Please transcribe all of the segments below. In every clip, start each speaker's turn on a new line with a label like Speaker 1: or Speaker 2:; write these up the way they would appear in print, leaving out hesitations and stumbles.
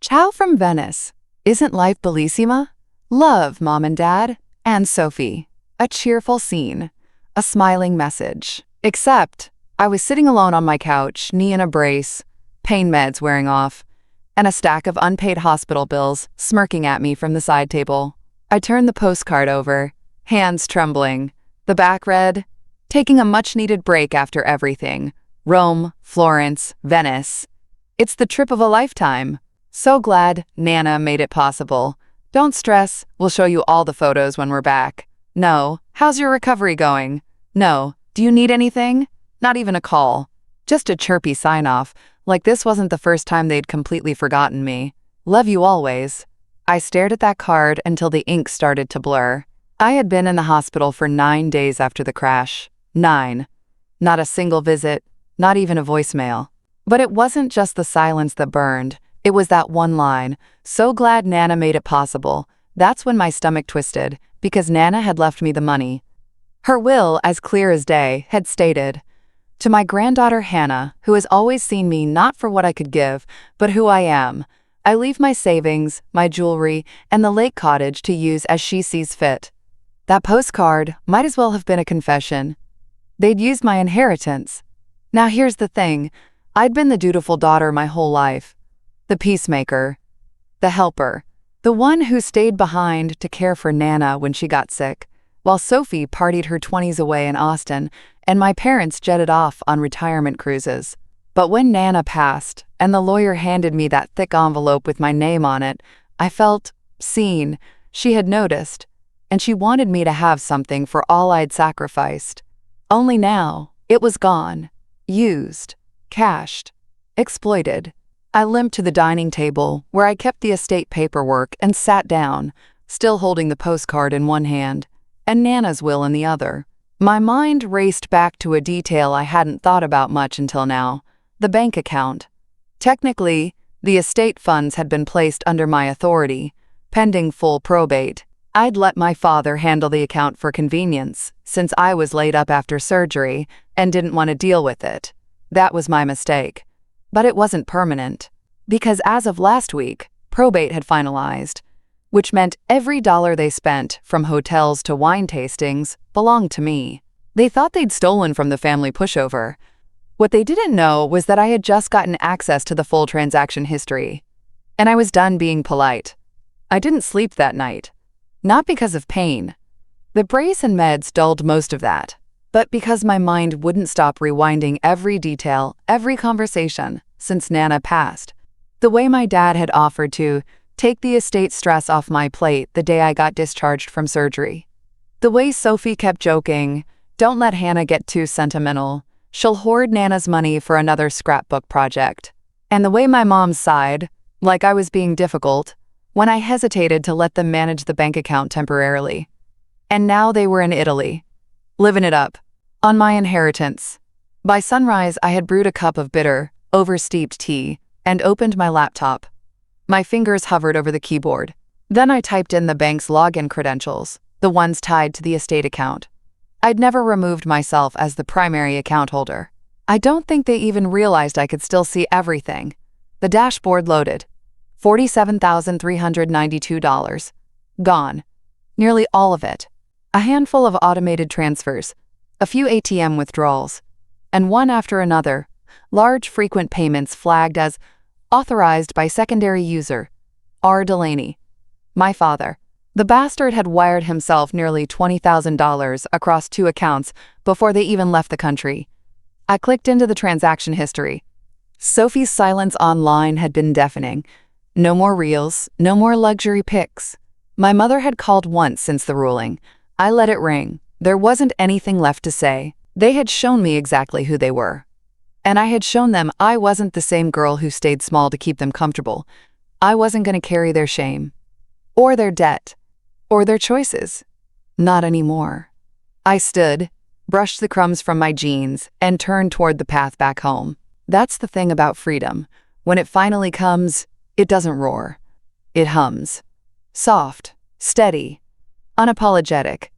Speaker 1: Ciao from Venice. Isn't life bellissima? Love, Mom and Dad. And Sophie. A cheerful scene. A smiling message. Except, I was sitting alone on my couch, knee in a brace, pain meds wearing off, and a stack of unpaid hospital bills smirking at me from the side table. I turned the postcard over, hands trembling. The back read, "Taking a much-needed break after everything. Rome, Florence, Venice. It's the trip of a lifetime. So glad Nana made it possible. Don't stress, we'll show you all the photos when we're back. No, how's your recovery going? No, do you need anything? Not even a call. Just a chirpy sign-off, like this wasn't the first time they'd completely forgotten me. Love you always." I stared at that card until the ink started to blur. I had been in the hospital for 9 days after the crash. 9. Not a single visit, not even a voicemail. But it wasn't just the silence that burned. It was that one line, "So glad Nana made it possible." That's when my stomach twisted, because Nana had left me the money. Her will, as clear as day, had stated, "To my granddaughter Hannah, who has always seen me not for what I could give, but who I am, I leave my savings, my jewelry, and the lake cottage to use as she sees fit." That postcard might as well have been a confession. They'd used my inheritance. Now here's the thing. I'd been the dutiful daughter my whole life. The peacemaker. The helper. The one who stayed behind to care for Nana when she got sick, while Sophie partied her 20s away in Austin and my parents jetted off on retirement cruises. But when Nana passed and the lawyer handed me that thick envelope with my name on it, I felt seen. She had noticed, and she wanted me to have something for all I'd sacrificed. Only now, it was gone. Used. Cashed. Exploited. I limped to the dining table, where I kept the estate paperwork, and sat down, still holding the postcard in one hand, and Nana's will in the other. My mind raced back to a detail I hadn't thought about much until now. The bank account. Technically, the estate funds had been placed under my authority, pending full probate. I'd let my father handle the account for convenience, since I was laid up after surgery and didn't want to deal with it. That was my mistake. But it wasn't permanent, because as of last week, probate had finalized, which meant every dollar they spent, from hotels to wine tastings, belonged to me. They thought they'd stolen from the family pushover. What they didn't know was that I had just gotten access to the full transaction history, and I was done being polite. I didn't sleep that night. Not because of pain. The brace and meds dulled most of that, but because my mind wouldn't stop rewinding every detail, every conversation, since Nana passed. The way my dad had offered to take the estate stress off my plate the day I got discharged from surgery. The way Sophie kept joking, "Don't let Hannah get too sentimental. She'll hoard Nana's money for another scrapbook project." And the way my mom sighed, like I was being difficult, when I hesitated to let them manage the bank account temporarily. And now they were in Italy, living it up, on my inheritance. By sunrise, I had brewed a cup of bitter, oversteeped tea and opened my laptop. My fingers hovered over the keyboard. Then I typed in the bank's login credentials, the ones tied to the estate account. I'd never removed myself as the primary account holder. I don't think they even realized I could still see everything. The dashboard loaded. $47,392. Gone. Nearly all of it. A handful of automated transfers, a few ATM withdrawals, and one after another, large frequent payments flagged as authorized by secondary user, R. Delaney. My father. The bastard had wired himself nearly $20,000 across 2 accounts before they even left the country. I clicked into the transaction history. Sophie's silence online had been deafening. No more reels, no more luxury pics. My mother had called once since the ruling. I let it ring. There wasn't anything left to say. They had shown me exactly who they were. And I had shown them I wasn't the same girl who stayed small to keep them comfortable. I wasn't going to carry their shame. Or their debt. Or their choices. Not anymore. I stood, brushed the crumbs from my jeans, and turned toward the path back home. That's the thing about freedom. When it finally comes, it doesn't roar. It hums. Soft, steady, unapologetic.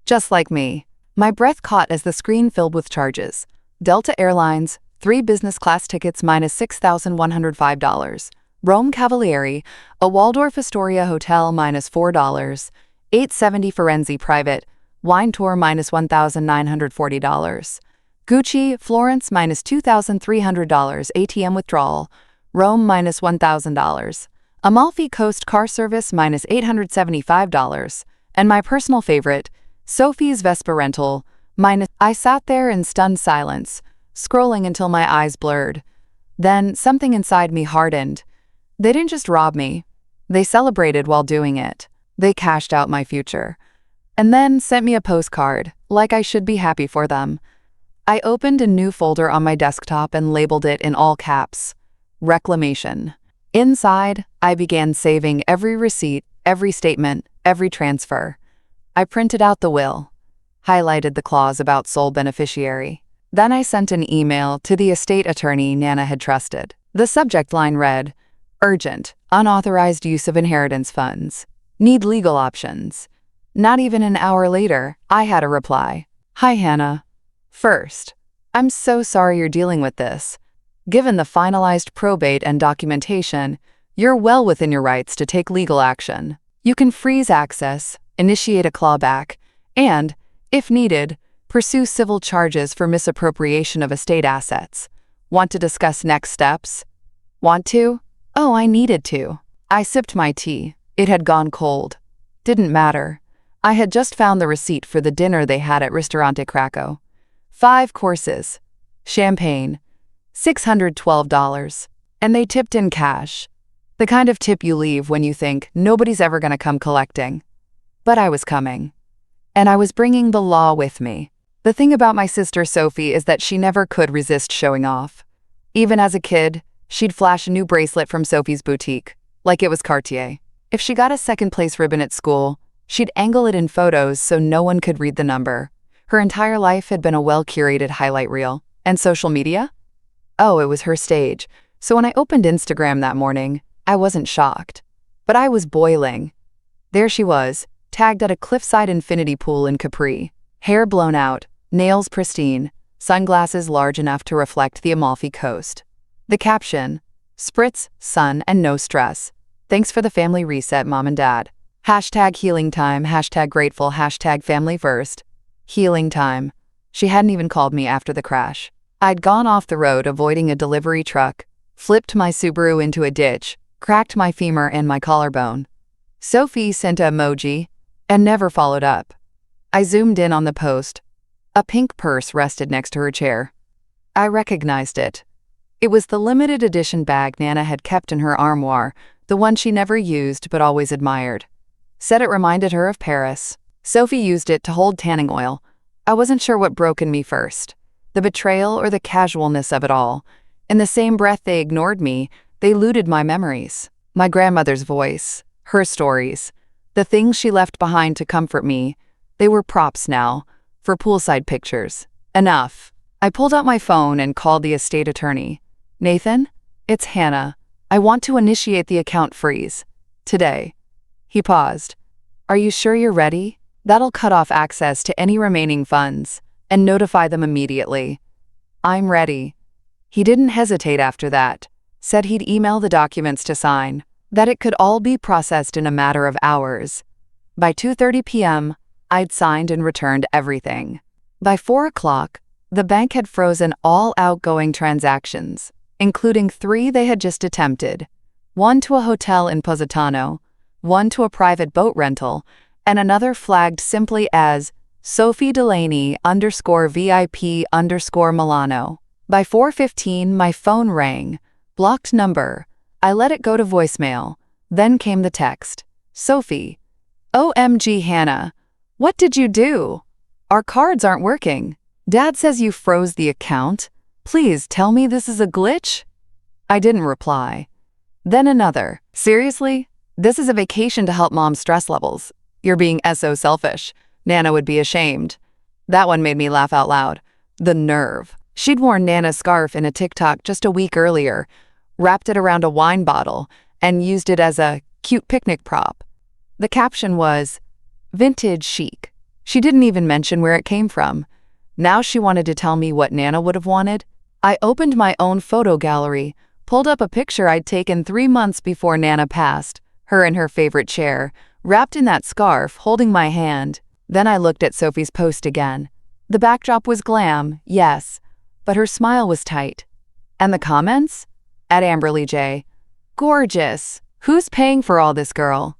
Speaker 1: Just like me. My breath caught as the screen filled with charges. Delta Airlines, 3 business class tickets minus $6,105. Rome Cavalieri, a Waldorf Astoria hotel -$4, 870 Firenze private, wine tour -$1,940. Gucci, Florence -$2,300 ATM withdrawal, Rome -$1,000. Amalfi Coast car service -$875. And my personal favorite, Sophie's Vespa rental, I sat there in stunned silence, scrolling until my eyes blurred. Then something inside me hardened. They didn't just rob me. They celebrated while doing it. They cashed out my future. And then sent me a postcard, like I should be happy for them. I opened a new folder on my desktop and labeled it in all caps, Reclamation. Inside, I began saving every receipt, every statement, every transfer. I printed out the will, highlighted the clause about sole beneficiary. Then I sent an email to the estate attorney Nana had trusted. The subject line read, Urgent, unauthorized use of inheritance funds. Need legal options. Not even an hour later, I had a reply. Hi, Hannah. First, I'm so sorry you're dealing with this. Given the finalized probate and documentation, you're well within your rights to take legal action. You can freeze access, initiate a clawback, and, if needed, pursue civil charges for misappropriation of estate assets. Want to discuss next steps? Want to? Oh, I needed to. I sipped my tea. It had gone cold. Didn't matter. I had just found the receipt for the dinner they had at Ristorante Krakow. 5 courses. Champagne. $612. And they tipped in cash. The kind of tip you leave when you think nobody's ever going to come collecting. But I was coming. And I was bringing the law with me. The thing about my sister Sophie is that she never could resist showing off. Even as a kid, she'd flash a new bracelet from Sophie's boutique, like it was Cartier. If she got a second-place ribbon at school, she'd angle it in photos so no one could read the number. Her entire life had been a well-curated highlight reel. And social media? Oh, it was her stage. So when I opened Instagram that morning, I wasn't shocked. But I was boiling. There she was, tagged at a cliffside infinity pool in Capri. Hair blown out, nails pristine, sunglasses large enough to reflect the Amalfi Coast. The caption, Spritz, sun, and no stress. Thanks for the family reset, Mom and Dad. #healing time, #grateful, #family first. Healing time. She hadn't even called me after the crash. I'd gone off the road avoiding a delivery truck, flipped my Subaru into a ditch, cracked my femur and my collarbone. Sophie sent an emoji and never followed up. I zoomed in on the post. A pink purse rested next to her chair. I recognized it. It was the limited edition bag Nana had kept in her armoire, the one she never used but always admired. Said it reminded her of Paris. Sophie used it to hold tanning oil. I wasn't sure what broke in me first, the betrayal or the casualness of it all. In the same breath they ignored me, they looted my memories. My grandmother's voice, her stories, the things she left behind to comfort me. They were props now, for poolside pictures. Enough. I pulled out my phone and called the estate attorney. Nathan, it's Hannah. I want to initiate the account freeze. Today. He paused. Are you sure you're ready? That'll cut off access to any remaining funds and notify them immediately. I'm ready. He didn't hesitate after that. Said he'd email the documents to sign, that it could all be processed in a matter of hours. By 2:30 p.m., I'd signed and returned everything. By 4 o'clock, the bank had frozen all outgoing transactions, including 3 they had just attempted, 1 to a hotel in Positano, 1 to a private boat rental, and another flagged simply as Sophie Delaney _VIP Milano. By 4:15, my phone rang. Blocked number. I let it go to voicemail. Then came the text. Sophie. OMG Hannah. What did you do? Our cards aren't working. Dad says you froze the account. Please tell me this is a glitch? I didn't reply. Then another. Seriously? This is a vacation to help Mom's stress levels. You're being so selfish. Nana would be ashamed. That one made me laugh out loud. The nerve. She'd worn Nana's scarf in a TikTok just a week earlier, wrapped it around a wine bottle, and used it as a cute picnic prop. The caption was, vintage chic. She didn't even mention where it came from. Now she wanted to tell me what Nana would have wanted. I opened my own photo gallery, pulled up a picture I'd taken 3 months before Nana passed, her in her favorite chair, wrapped in that scarf, holding my hand. Then I looked at Sophie's post again. The backdrop was glam, yes, but her smile was tight. And the comments? At Amberly J. Gorgeous. Who's paying for all this, girl?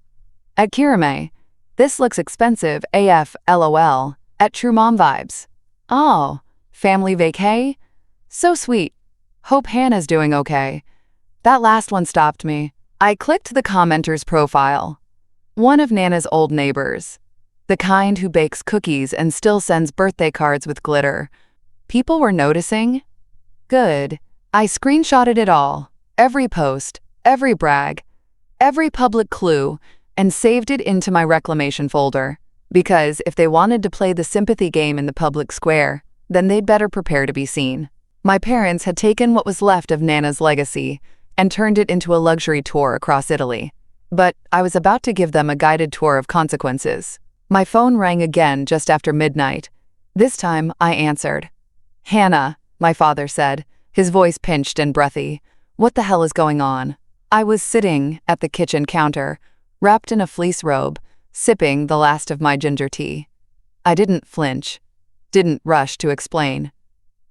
Speaker 1: At Kirame. This looks expensive, AF, LOL. At True Mom Vibes. Oh, family vacay? So sweet. Hope Hannah's doing okay. That last one stopped me. I clicked the commenter's profile. One of Nana's old neighbors. The kind who bakes cookies and still sends birthday cards with glitter. People were noticing? Good. I screenshotted it all. Every post, every brag, every public clue, and saved it into my reclamation folder. Because if they wanted to play the sympathy game in the public square, then they'd better prepare to be seen. My parents had taken what was left of Nana's legacy and turned it into a luxury tour across Italy. But I was about to give them a guided tour of consequences. My phone rang again just after midnight. This time, I answered. Hannah, my father said, his voice pinched and breathy. What the hell is going on? I was sitting at the kitchen counter, wrapped in a fleece robe, sipping the last of my ginger tea. I didn't flinch, didn't rush to explain.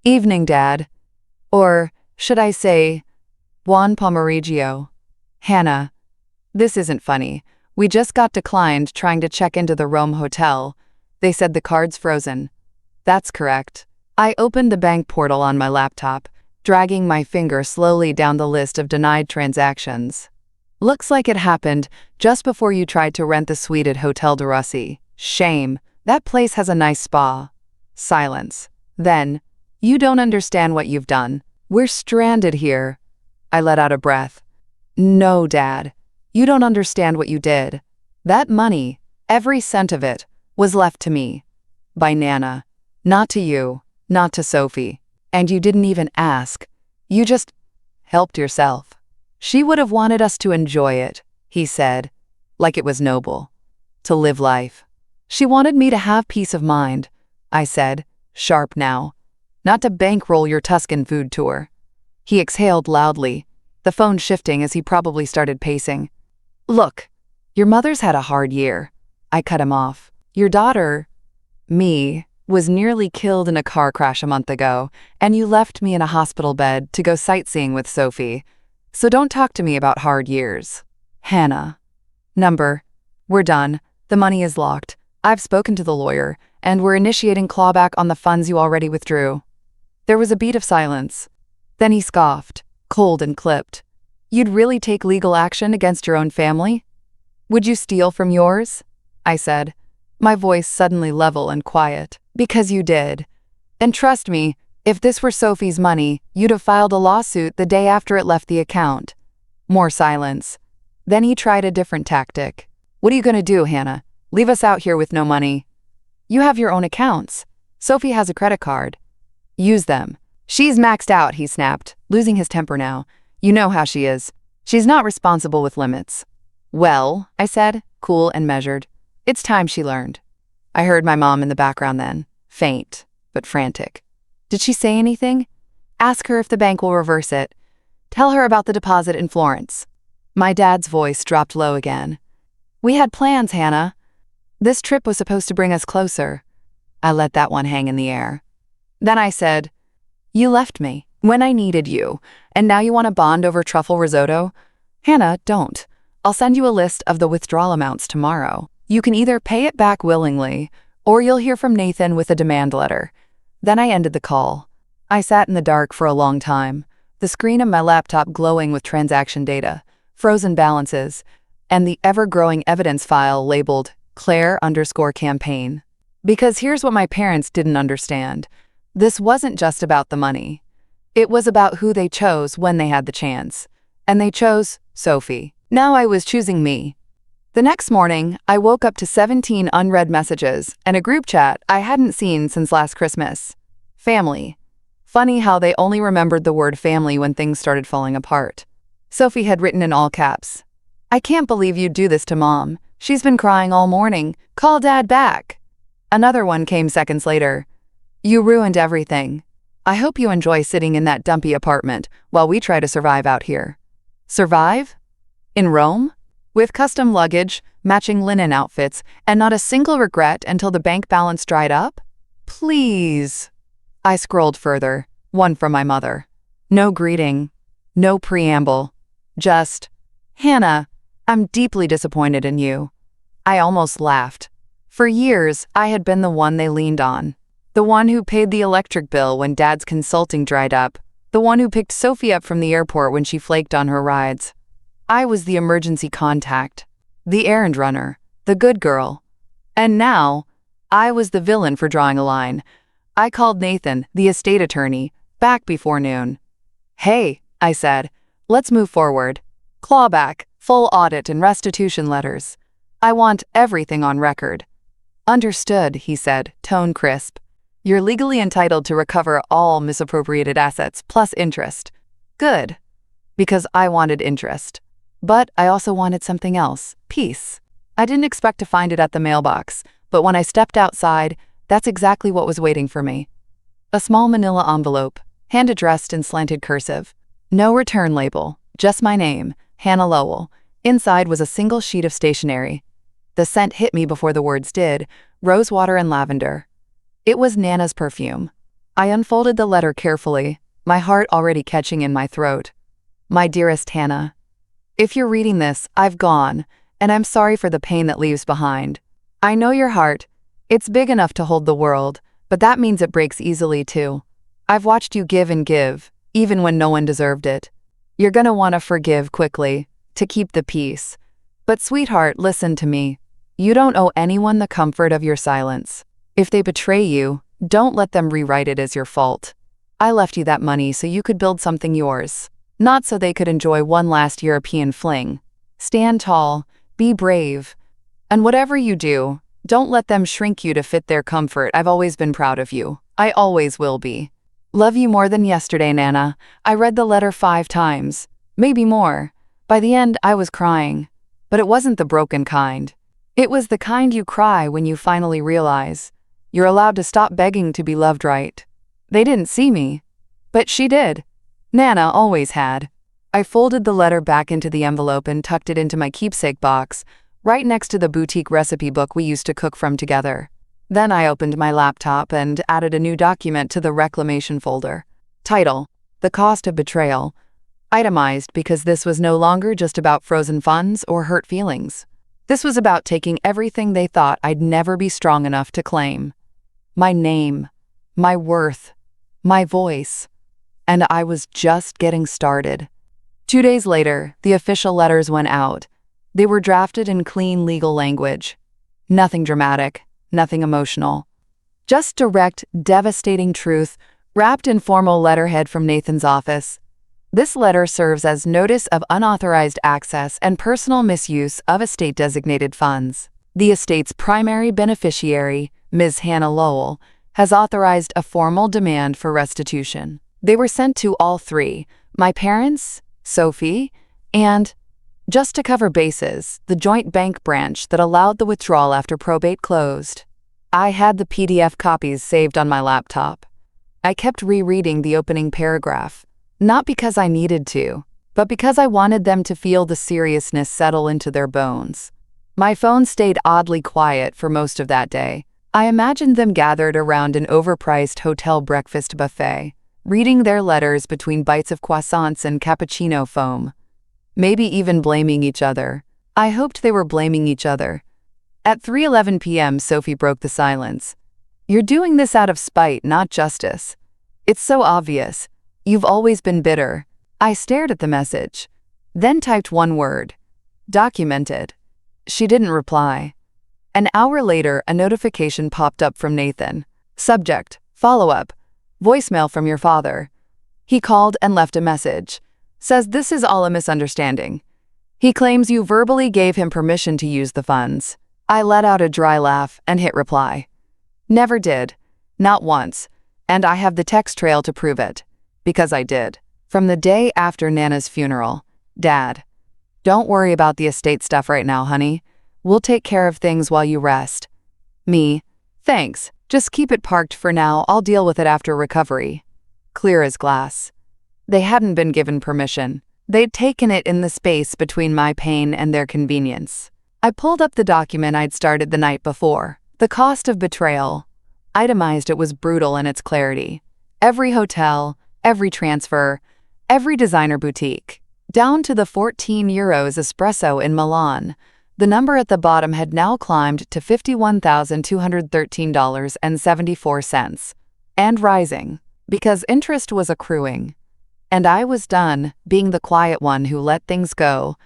Speaker 1: Evening, Dad. Or, should I say, Buon pomeriggio. Hannah, this isn't funny. We just got declined trying to check into the Rome hotel. They said the card's frozen. That's correct. I opened the bank portal on my laptop, dragging my finger slowly down the list of denied transactions. Looks like it happened just before you tried to rent the suite at Hotel de Rossi. Shame. That place has a nice spa. Silence. Then, you don't understand what you've done. We're stranded here. I let out a breath. No, Dad. You don't understand what you did. That money, every cent of it, was left to me. By Nana. Not to you. Not to Sophie. And you didn't even ask. You just helped yourself. She would have wanted us to enjoy it, he said, like it was noble. To live life. She wanted me to have peace of mind, I said, sharp now. Not to bankroll your Tuscan food tour. He exhaled loudly, the phone shifting as he probably started pacing. Look, your mother's had a hard year. I cut him off. Your daughter, me, was nearly killed in a car crash a month ago, and you left me in a hospital bed to go sightseeing with Sophie. So don't talk to me about hard years. Hannah. We're done. The money is locked. I've spoken to the lawyer, and we're initiating clawback on the funds you already withdrew. There was a beat of silence. Then he scoffed, cold and clipped. You'd really take legal action against your own family? Would you steal from yours? I said, my voice suddenly level and quiet. Because you did. And trust me, if this were Sophie's money, you'd have filed a lawsuit the day after it left the account. More silence. Then he tried a different tactic. What are you going to do, Hannah? Leave us out here with no money? You have your own accounts. Sophie has a credit card. Use them. She's maxed out, he snapped, losing his temper now. You know how she is. She's not responsible with limits. Well, I said, cool and measured. It's time she learned. I heard my mom in the background then, faint, but frantic. Did she say anything? Ask her if the bank will reverse it. Tell her about the deposit in Florence. My dad's voice dropped low again. We had plans, Hannah. This trip was supposed to bring us closer. I let that one hang in the air. Then I said, you left me when I needed you, and now you want to bond over truffle risotto? Hannah, don't. I'll send you a list of the withdrawal amounts tomorrow. You can either pay it back willingly, or you'll hear from Nathan with a demand letter. Then I ended the call. I sat in the dark for a long time, the screen of my laptop glowing with transaction data, frozen balances, and the ever-growing evidence file labeled Claire_campaign. Because here's what my parents didn't understand. This wasn't just about the money. It was about who they chose when they had the chance. And they chose Sophie. Now I was choosing me. The next morning, I woke up to 17 unread messages and a group chat I hadn't seen since last Christmas. Family. Funny how they only remembered the word family when things started falling apart. Sophie had written in all caps, I can't believe you'd do this to Mom. She's been crying all morning. Call Dad back. Another one came seconds later. You ruined everything. I hope you enjoy sitting in that dumpy apartment while we try to survive out here. Survive? In Rome? With custom luggage, matching linen outfits, and not a single regret until the bank balance dried up? Please. I scrolled further, one from my mother. No greeting, no preamble, just, Hannah, I'm deeply disappointed in you. I almost laughed. For years, I had been the one they leaned on. The one who paid the electric bill when Dad's consulting dried up. The one who picked Sophie up from the airport when she flaked on her rides. I was the emergency contact, the errand runner, the good girl. And now, I was the villain for drawing a line. I called Nathan, the estate attorney, back before noon. Hey, I said, let's move forward. Clawback, full audit and restitution letters. I want everything on record. Understood, he said, tone crisp. You're legally entitled to recover all misappropriated assets plus interest. Good. Because I wanted interest. But I also wanted something else, peace. I didn't expect to find it at the mailbox, but when I stepped outside, that's exactly what was waiting for me. A small manila envelope, hand-addressed in slanted cursive. No return label, just my name, Hannah Lowell. Inside was a single sheet of stationery. The scent hit me before the words did, rosewater and lavender. It was Nana's perfume. I unfolded the letter carefully, my heart already catching in my throat. My dearest Hannah, if you're reading this, I've gone, and I'm sorry for the pain that leaves behind. I know your heart. It's big enough to hold the world, but that means it breaks easily too. I've watched you give and give, even when no one deserved it. You're gonna want to forgive quickly, to keep the peace. But sweetheart, listen to me. You don't owe anyone the comfort of your silence. If they betray you, don't let them rewrite it as your fault. I left you that money so you could build something yours. Not so they could enjoy one last European fling. Stand tall, be brave. And whatever you do, don't let them shrink you to fit their comfort. I've always been proud of you. I always will be. Love you more than yesterday, Nana. I read the letter 5 times. Maybe more. By the end, I was crying. But it wasn't the broken kind. It was the kind you cry when you finally realize you're allowed to stop begging to be loved right. They didn't see me. But she did. Nana always had. I folded the letter back into the envelope and tucked it into my keepsake box, right next to the boutique recipe book we used to cook from together. Then I opened my laptop and added a new document to the reclamation folder. Title: The Cost of Betrayal. Itemized because this was no longer just about frozen funds or hurt feelings. This was about taking everything they thought I'd never be strong enough to claim. My name, my worth, my voice. And I was just getting started. 2 days later, the official letters went out. They were drafted in clean legal language. Nothing dramatic, nothing emotional. Just direct, devastating truth, wrapped in formal letterhead from Nathan's office. This letter serves as notice of unauthorized access and personal misuse of estate-designated funds. The estate's primary beneficiary, Ms. Hannah Lowell, has authorized a formal demand for restitution. They were sent to all 3, my parents, Sophie, and, just to cover bases, the joint bank branch that allowed the withdrawal after probate closed. I had the PDF copies saved on my laptop. I kept rereading the opening paragraph, not because I needed to, but because I wanted them to feel the seriousness settle into their bones. My phone stayed oddly quiet for most of that day. I imagined them gathered around an overpriced hotel breakfast buffet, reading their letters between bites of croissants and cappuccino foam. Maybe even blaming each other. I hoped they were blaming each other. At 3:11 p.m., Sophie broke the silence. You're doing this out of spite, not justice. It's so obvious. You've always been bitter. I stared at the message, then typed one word. Documented. She didn't reply. An hour later, a notification popped up from Nathan. Subject: follow-up. Voicemail from your father. He called and left a message. Says this is all a misunderstanding. He claims you verbally gave him permission to use the funds. I let out a dry laugh and hit reply. Never did. Not once. And I have the text trail to prove it. Because I did. From the day after Nana's funeral. Dad. Don't worry about the estate stuff right now, honey. We'll take care of things while you rest. Me. Thanks. Just keep it parked for now. I'll deal with it after recovery. clear as glass. They hadn't been given permission. They'd taken it in the space between my pain and their convenience. I pulled up the document I'd started the night before. The cost of betrayal. Itemized, it was brutal in its clarity. Every hotel, every transfer, every designer boutique. Down to the €14 espresso in Milan. The number at the bottom had now climbed to $51,213.74. And rising. Because interest was accruing. And I was done being the quiet one who let things go.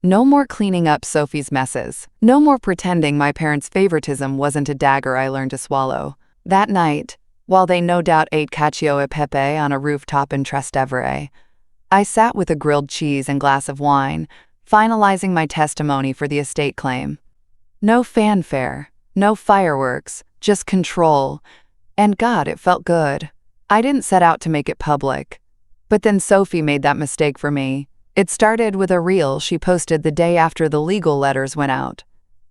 Speaker 1: No more cleaning up Sophie's messes. No more pretending my parents' favoritism wasn't a dagger I learned to swallow. That night, while they no doubt ate cacio e pepe on a rooftop in Trastevere, I sat with a grilled cheese and glass of wine, finalizing my testimony for the estate claim. No fanfare, no fireworks, just control. And God, it felt good. I didn't set out to make it public. But then Sophie made that mistake for me. It started with a reel she posted the day after the legal letters went out.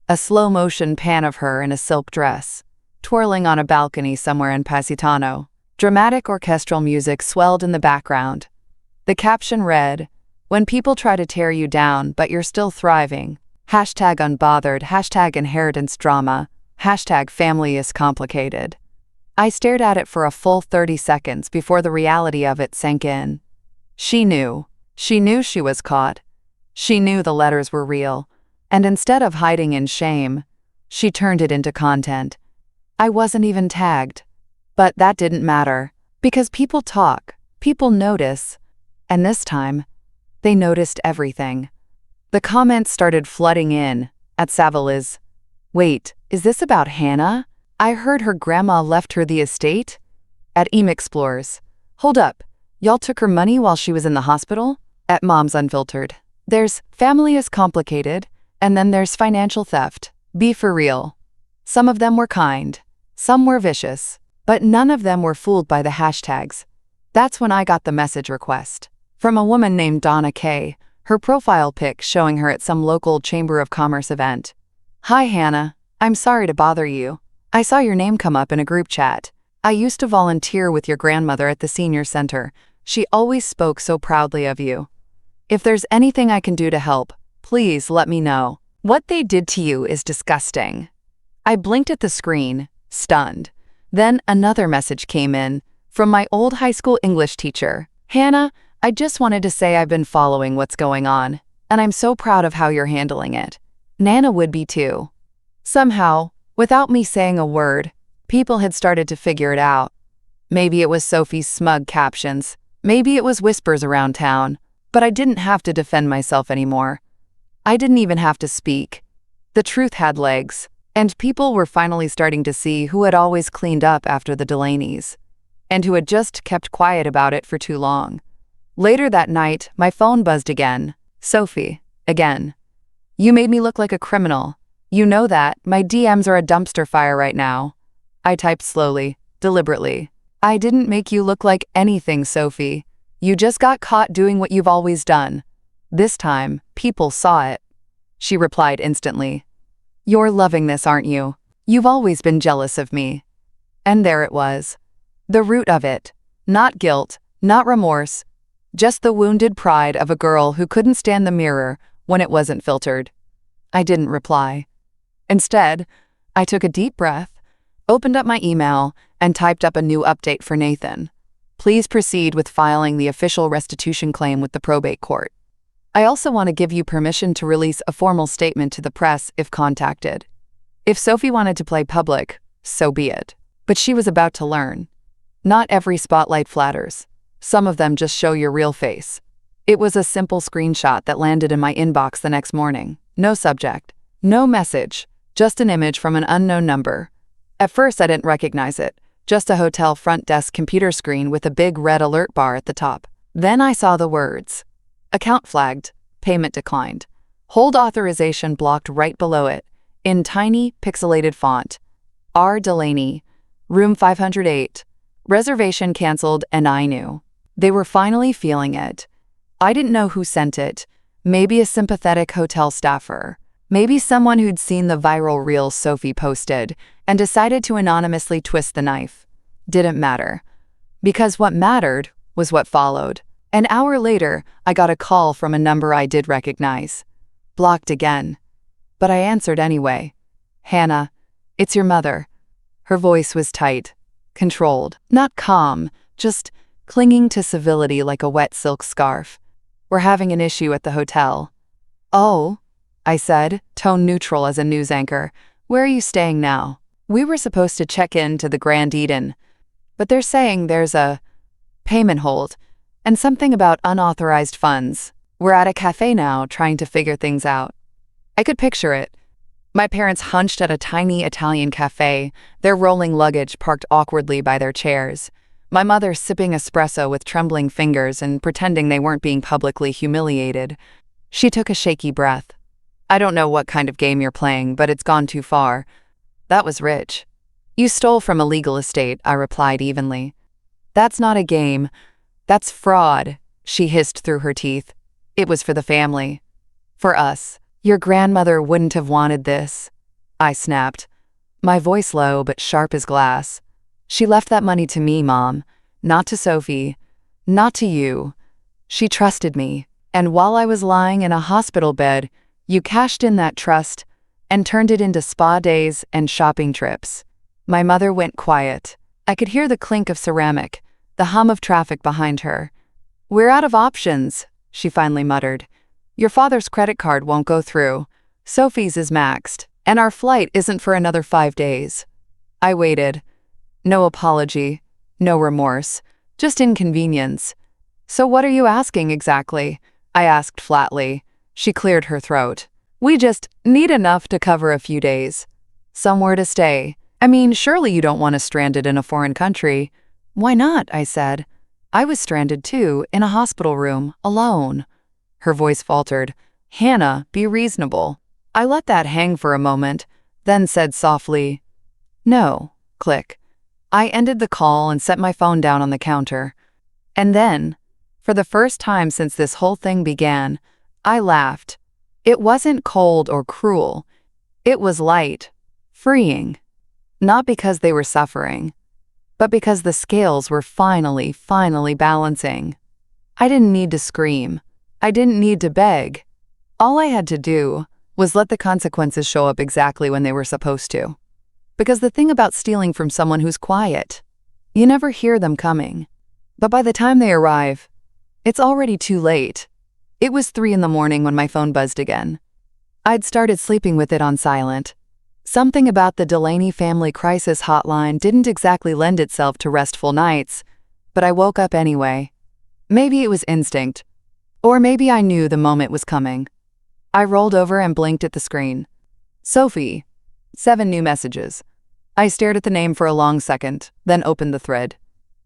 Speaker 1: A slow-motion pan of her in a silk dress, twirling on a balcony somewhere in Positano. Dramatic orchestral music swelled in the background. The caption read, "When people try to tear you down but you're still thriving. #unbothered, #inheritance drama, #family is complicated." I stared at it for a full 30 seconds before the reality of it sank in. She knew. She knew she was caught. She knew the letters were real. And instead of hiding in shame, she turned it into content. I wasn't even tagged. But that didn't matter. Because people talk. People notice. And this time, they noticed everything. The comments started flooding in. At Savilla's. Wait, is this about Hannah? I heard her grandma left her the estate? At Explorers. Hold up, y'all took her money while she was in the hospital? At Mom's Unfiltered. There's family is complicated, and then there's financial theft. Be for real. Some of them were kind, some were vicious, but none of them were fooled by the hashtags. That's when I got the message request. From a woman named Donna K., her profile pic showing her at some local Chamber of Commerce event. Hi Hannah, I'm sorry to bother you. I saw your name come up in a group chat. I used to volunteer with your grandmother at the senior center. She always spoke so proudly of you. If there's anything I can do to help, please let me know. What they did to you is disgusting. I blinked at the screen, stunned. Then another message came in, from my old high school English teacher. Hannah, I just wanted to say I've been following what's going on, and I'm so proud of how you're handling it. Nana would be too. Somehow, without me saying a word, people had started to figure it out. Maybe it was Sophie's smug captions. Maybe it was whispers around town. But I didn't have to defend myself anymore. I didn't even have to speak. The truth had legs, and people were finally starting to see who had always cleaned up after the Delaney's, and who had just kept quiet about it for too long. Later that night, my phone buzzed again. Sophie, again. You made me look like a criminal. You know that. My DMs are a dumpster fire right now. I typed slowly, deliberately. I didn't make you look like anything, Sophie. You just got caught doing what you've always done. This time, people saw it. She replied instantly. You're loving this, aren't you? You've always been jealous of me. And there it was. The root of it. Not guilt, not remorse. Just the wounded pride of a girl who couldn't stand the mirror when it wasn't filtered. I didn't reply. Instead, I took a deep breath, opened up my email, and typed up a new update for Nathan. Please proceed with filing the official restitution claim with the probate court. I also want to give you permission to release a formal statement to the press if contacted. If Sophie wanted to play public, so be it. But she was about to learn. Not every spotlight flatters. Some of them just show your real face. It was a simple screenshot that landed in my inbox the next morning. No subject, no message, just an image from an unknown number. At first I didn't recognize it. Just a hotel front desk computer screen with a big red alert bar at the top. Then I saw the words. Account flagged, payment declined. Hold authorization blocked right below it, in tiny, pixelated font. R. Delaney, room 508. Reservation canceled, and I knew. They were finally feeling it. I didn't know who sent it. Maybe a sympathetic hotel staffer. Maybe someone who'd seen the viral reel Sophie posted and decided to anonymously twist the knife. Didn't matter. Because what mattered was what followed. An hour later, I got a call from a number I did recognize. Blocked again. But I answered anyway. "Hannah, it's your mother." Her voice was tight, controlled, not calm, just clinging to civility like a wet silk scarf. "We're having an issue at the hotel." "Oh," I said, tone neutral as a news anchor. "Where are you staying now?" "We were supposed to check in to the Grand Eden, but they're saying there's a payment hold and something about unauthorized funds. We're at a cafe now trying to figure things out." I could picture it. My parents hunched at a tiny Italian cafe, their rolling luggage parked awkwardly by their chairs. My mother sipping espresso with trembling fingers and pretending they weren't being publicly humiliated. She took a shaky breath. "I don't know what kind of game you're playing, but it's gone too far." "That was rich." "You stole from a legal estate," I replied evenly. "That's not a game. That's fraud," she hissed through her teeth. "It was for the family. For us. Your grandmother wouldn't have wanted this," I snapped, my voice low but sharp as glass. "She left that money to me, Mom, not to Sophie, not to you. She trusted me, and while I was lying in a hospital bed, you cashed in that trust and turned it into spa days and shopping trips." My mother went quiet. I could hear the clink of ceramic, the hum of traffic behind her. "We're out of options," she finally muttered. "Your father's credit card won't go through. Sophie's is maxed, and our flight isn't for another 5 days." I waited. No apology, no remorse, just inconvenience. "So what are you asking exactly?" I asked flatly. She cleared her throat. "We just need enough to cover a few days. Somewhere to stay. I mean, surely you don't want us stranded in a foreign country." "Why not?" I said. "I was stranded too, in a hospital room, alone." Her voice faltered. "Hannah, be reasonable." I let that hang for a moment, then said softly, "No." Click. I ended the call and set my phone down on the counter. And then, for the first time since this whole thing began, I laughed. It wasn't cold or cruel. It was light, freeing. Not because they were suffering, but because the scales were finally balancing. I didn't need to scream. I didn't need to beg. All I had to do was let the consequences show up exactly when they were supposed to. Because the thing about stealing from someone who's quiet, you never hear them coming. But by the time they arrive, it's already too late. It was 3 in the morning when my phone buzzed again. I'd started sleeping with it on silent. Something about the Delaney Family Crisis Hotline didn't exactly lend itself to restful nights, but I woke up anyway. Maybe it was instinct. Or maybe I knew the moment was coming. I rolled over and blinked at the screen. "Sophie." 7 new messages. I stared at the name for a long second, then opened the thread.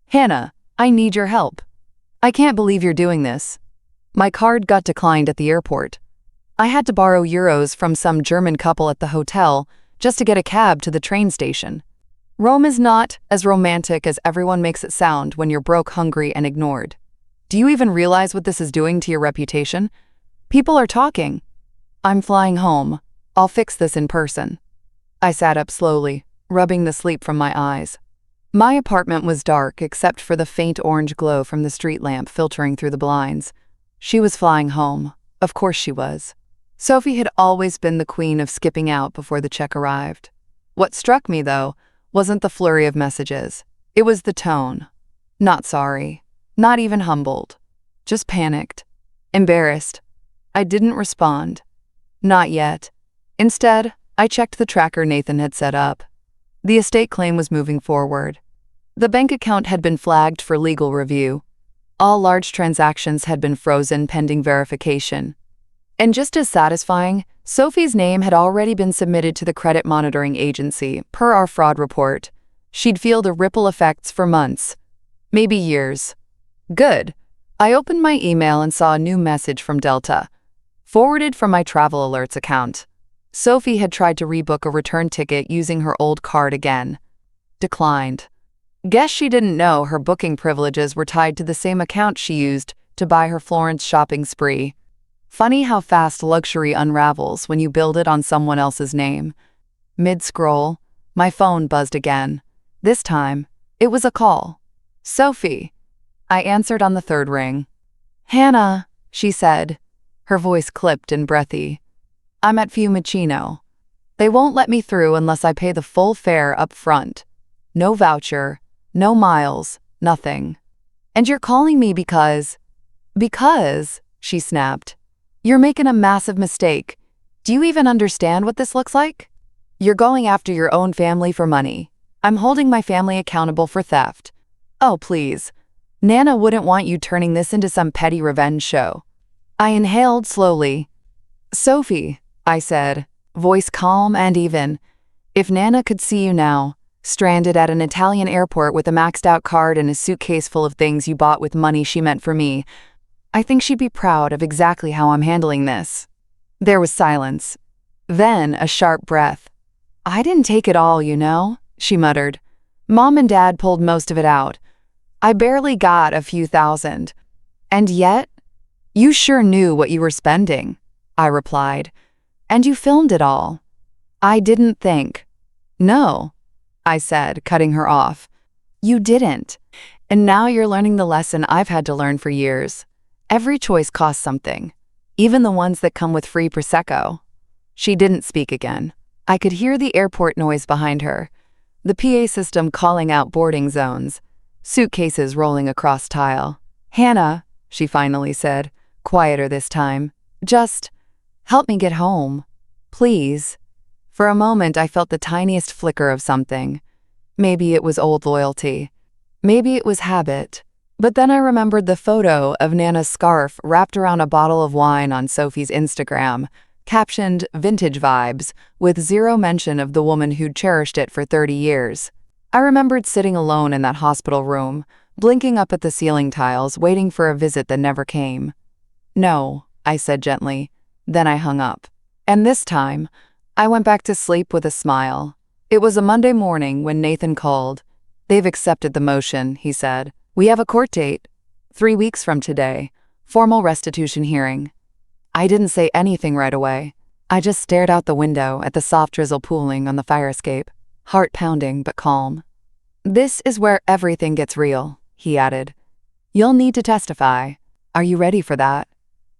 Speaker 1: "Hannah, I need your help. I can't believe you're doing this. My card got declined at the airport. I had to borrow euros from some German couple at the hotel just to get a cab to the train station. Rome is not as romantic as everyone makes it sound when you're broke, hungry, and ignored. Do you even realize what this is doing to your reputation? People are talking. I'm flying home. I'll fix this in person." I sat up slowly, rubbing the sleep from my eyes. My apartment was dark except for the faint orange glow from the street lamp filtering through the blinds. She was flying home. Of course she was. Sophie had always been the queen of skipping out before the check arrived. What struck me, though, wasn't the flurry of messages. It was the tone. Not sorry. Not even humbled. Just panicked. Embarrassed. I didn't respond. Not yet. Instead, I checked the tracker Nathan had set up. The estate claim was moving forward. The bank account had been flagged for legal review. All large transactions had been frozen pending verification. And just as satisfying, Sophie's name had already been submitted to the credit monitoring agency, per our fraud report. She'd feel the ripple effects for months, maybe years. Good. I opened my email and saw a new message from Delta, forwarded from my travel alerts account. Sophie had tried to rebook a return ticket using her old card again. Declined. Guess she didn't know her booking privileges were tied to the same account she used to buy her Florence shopping spree. Funny how fast luxury unravels when you build it on someone else's name. Mid-scroll, my phone buzzed again. This time, it was a call. Sophie, I answered on the third ring. Hannah, she said, her voice clipped and breathy. I'm at Fiumicino. They won't let me through unless I pay the full fare up front. No voucher, no miles, nothing. And you're calling me because, she snapped. You're making a massive mistake. Do you even understand what this looks like? You're going after your own family for money. I'm holding my family accountable for theft. Oh, please. Nana wouldn't want you turning this into some petty revenge show. I inhaled slowly. Sophie, I said, voice calm and even. If Nana could see you now, stranded at an Italian airport with a maxed-out card and a suitcase full of things you bought with money she meant for me, I think she'd be proud of exactly how I'm handling this. There was silence. Then a sharp breath. I didn't take it all, you know, she muttered. Mom and Dad pulled most of it out. I barely got a few thousand. And yet, you sure knew what you were spending, I replied. And you filmed it all. I didn't think. No, I said, cutting her off. You didn't. And now you're learning the lesson I've had to learn for years. Every choice costs something, even the ones that come with free Prosecco. She didn't speak again. I could hear the airport noise behind her, the PA system calling out boarding zones, suitcases rolling across tile. Hannah, she finally said, quieter this time, just help me get home, please. For a moment I felt the tiniest flicker of something. Maybe it was old loyalty. Maybe it was habit. But then I remembered the photo of Nana's scarf wrapped around a bottle of wine on Sophie's Instagram, captioned "Vintage Vibes," with zero mention of the woman who'd cherished it for 30 years. I remembered sitting alone in that hospital room, blinking up at the ceiling tiles, waiting for a visit that never came. No, I said gently. Then I hung up. And this time, I went back to sleep with a smile. It was a Monday morning when Nathan called. They've accepted the motion, he said. We have a court date. 3 weeks from today. Formal restitution hearing. I didn't say anything right away. I just stared out the window at the soft drizzle pooling on the fire escape, heart pounding but calm. This is where everything gets real, he added. You'll need to testify. Are you ready for that?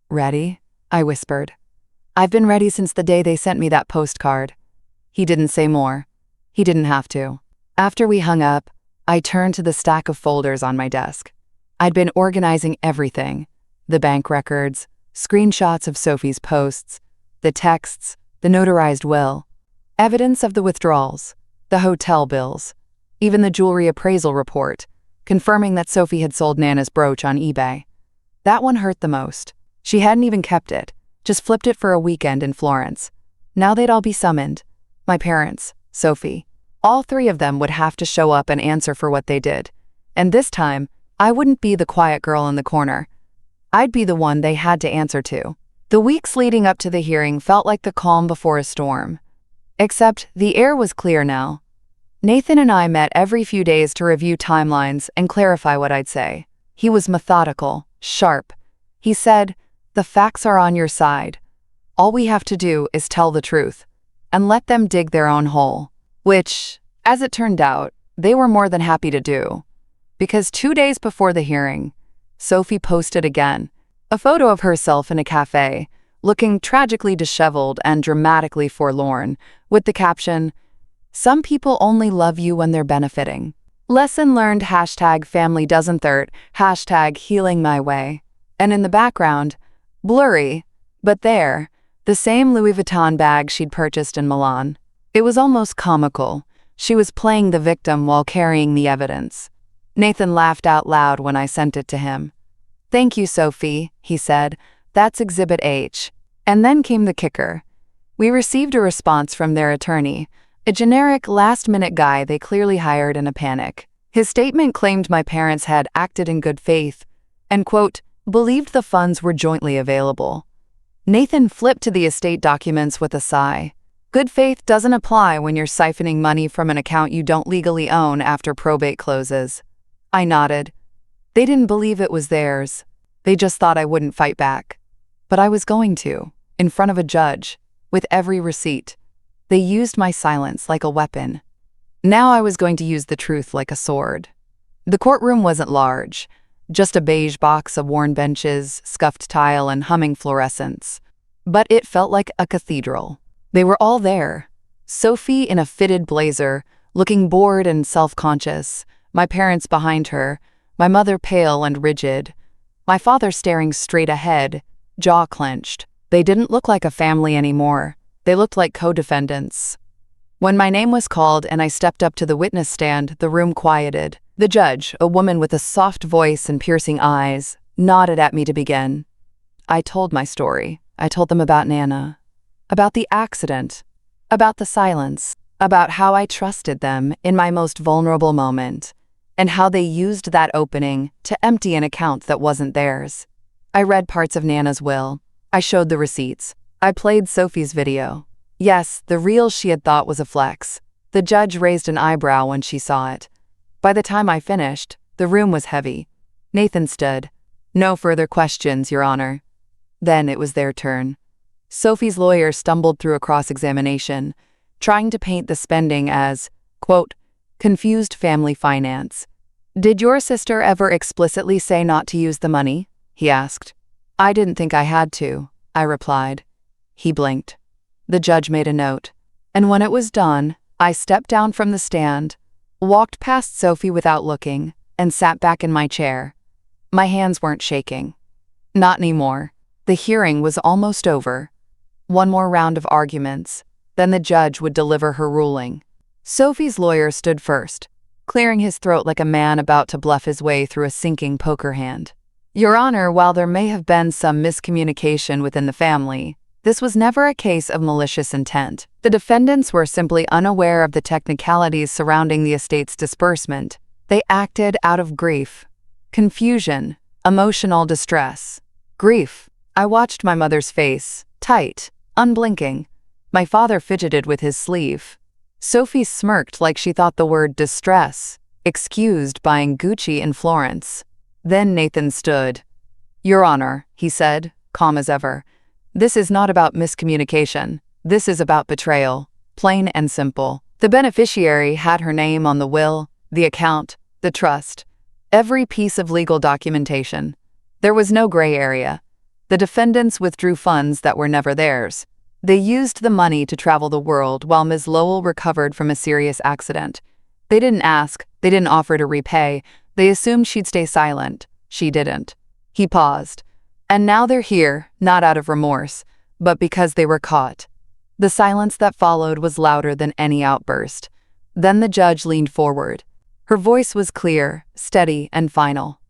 Speaker 1: Ready? I whispered. I've been ready since the day they sent me that postcard. He didn't say more. He didn't have to. After we hung up, I turned to the stack of folders on my desk. I'd been organizing everything. The bank records, screenshots of Sophie's posts, the texts, the notarized will, evidence of the withdrawals, the hotel bills, even the jewelry appraisal report, confirming that Sophie had sold Nana's brooch on eBay. That one hurt the most. She hadn't even kept it, just flipped it for a weekend in Florence. Now they'd all be summoned. My parents, Sophie. All 3 of them would have to show up and answer for what they did. And this time, I wouldn't be the quiet girl in the corner. I'd be the one they had to answer to. The weeks leading up to the hearing felt like the calm before a storm. Except the air was clear now. Nathan and I met every few days to review timelines and clarify what I'd say. He was methodical, sharp. He said, the facts are on your side. All we have to do is tell the truth and let them dig their own hole. Which, as it turned out, they were more than happy to do. Because 2 days before the hearing, Sophie posted again, a photo of herself in a cafe, looking tragically disheveled and dramatically forlorn, with the caption, "Some people only love you when they're benefiting. Lesson learned, #family-doesn't-third, #healing my way." And in the background, blurry, but there, the same Louis Vuitton bag she'd purchased in Milan. It was almost comical. She was playing the victim while carrying the evidence. Nathan laughed out loud when I sent it to him. Thank you, Sophie, he said. That's Exhibit H. And then came the kicker. We received a response from their attorney, a generic last-minute guy they clearly hired in a panic. His statement claimed my parents had acted in good faith and, quote, believed the funds were jointly available. Nathan flipped to the estate documents with a sigh. Good faith doesn't apply when you're siphoning money from an account you don't legally own after probate closes. I nodded. They didn't believe it was theirs. They just thought I wouldn't fight back. But I was going to, in front of a judge, with every receipt. They used my silence like a weapon. Now I was going to use the truth like a sword. The courtroom wasn't large, just a beige box of worn benches, scuffed tile, and humming fluorescents. But it felt like a cathedral. They were all there. Sophie in a fitted blazer, looking bored and self-conscious, my parents behind her, my mother pale and rigid, my father staring straight ahead, jaw clenched. They didn't look like a family anymore. They looked like co-defendants. When my name was called and I stepped up to the witness stand, the room quieted. The judge, a woman with a soft voice and piercing eyes, nodded at me to begin. I told my story. I told them about Nana, about the accident, about the silence, about how I trusted them in my most vulnerable moment, and how they used that opening to empty an account that wasn't theirs. I read parts of Nana's will. I showed the receipts. I played Sophie's video. Yes, the reel she had thought was a flex. The judge raised an eyebrow when she saw it. By the time I finished, the room was heavy. Nathan stood. "No further questions, Your Honor." Then it was their turn. Sophie's lawyer stumbled through a cross-examination, trying to paint the spending as, quote, confused family finance. "Did your sister ever explicitly say not to use the money?" he asked. "I didn't think I had to," I replied. He blinked. The judge made a note. And when it was done, I stepped down from the stand, walked past Sophie without looking, and sat back in my chair. My hands weren't shaking. Not anymore. The hearing was almost over. One more round of arguments, then the judge would deliver her ruling. Sophie's lawyer stood first, clearing his throat like a man about to bluff his way through a sinking poker hand. "Your Honor, while there may have been some miscommunication within the family, this was never a case of malicious intent. The defendants were simply unaware of the technicalities surrounding the estate's disbursement. They acted out of grief, confusion, emotional distress. Grief. I watched my mother's face, tight, unblinking. My father fidgeted with his sleeve. Sophie smirked like she thought the word distress excused buying Gucci in Florence. Then Nathan stood. "Your Honor," he said, calm as ever, "this is not about miscommunication. This is about betrayal, plain and simple. The beneficiary had her name on the will, the account, the trust, every piece of legal documentation. There was no gray area. The defendants withdrew funds that were never theirs. They used the money to travel the world while Ms. Lowell recovered from a serious accident. They didn't ask, they didn't offer to repay, they assumed she'd stay silent. She didn't." He paused. "And now they're here, not out of remorse, but because they were caught." The silence that followed was louder than any outburst. Then the judge leaned forward. Her voice was clear, steady, and final.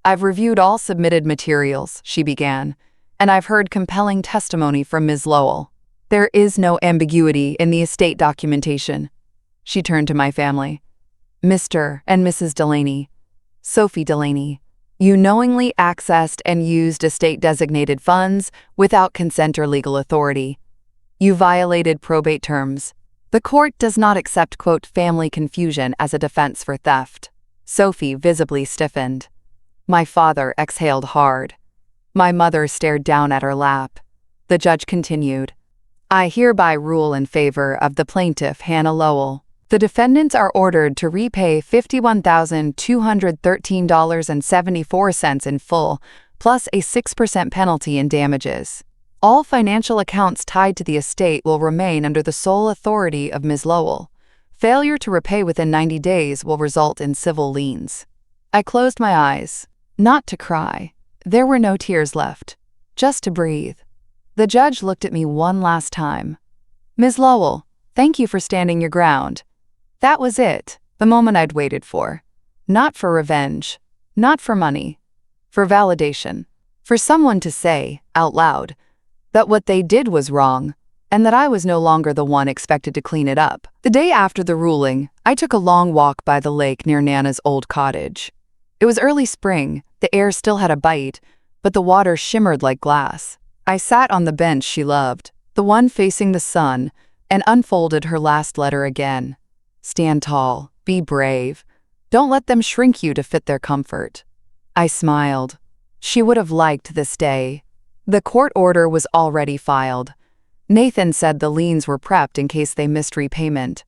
Speaker 1: "I've reviewed all submitted materials," she began, "and I've heard compelling testimony from Ms. Lowell. There is no ambiguity in the estate documentation." She turned to my family. "Mr. and Mrs. Delaney, Sophie Delaney, you knowingly accessed and used estate-designated funds without consent or legal authority. You violated probate terms. The court does not accept, quote, family confusion as a defense for theft." Sophie visibly stiffened. My father exhaled hard. My mother stared down at her lap. The judge continued. "I hereby rule in favor of the plaintiff, Hannah Lowell. The defendants are ordered to repay $51,213.74 in full, plus a 6% penalty in damages. All financial accounts tied to the estate will remain under the sole authority of Ms. Lowell. Failure to repay within 90 days will result in civil liens." I closed my eyes, not to cry. There were no tears left, just to breathe. The judge looked at me one last time. "Ms. Lowell, thank you for standing your ground." That was it, the moment I'd waited for. Not for revenge, not for money, for validation. For someone to say, out loud, that what they did was wrong, and that I was no longer the one expected to clean it up. The day after the ruling, I took a long walk by the lake near Nana's old cottage. It was early spring, the air still had a bite, but the water shimmered like glass. I sat on the bench she loved, the one facing the sun, and unfolded her last letter again. "Stand tall, be brave. Don't let them shrink you to fit their comfort." I smiled. She would have liked this day. The court order was already filed. Nathan said the liens were prepped in case they missed repayment.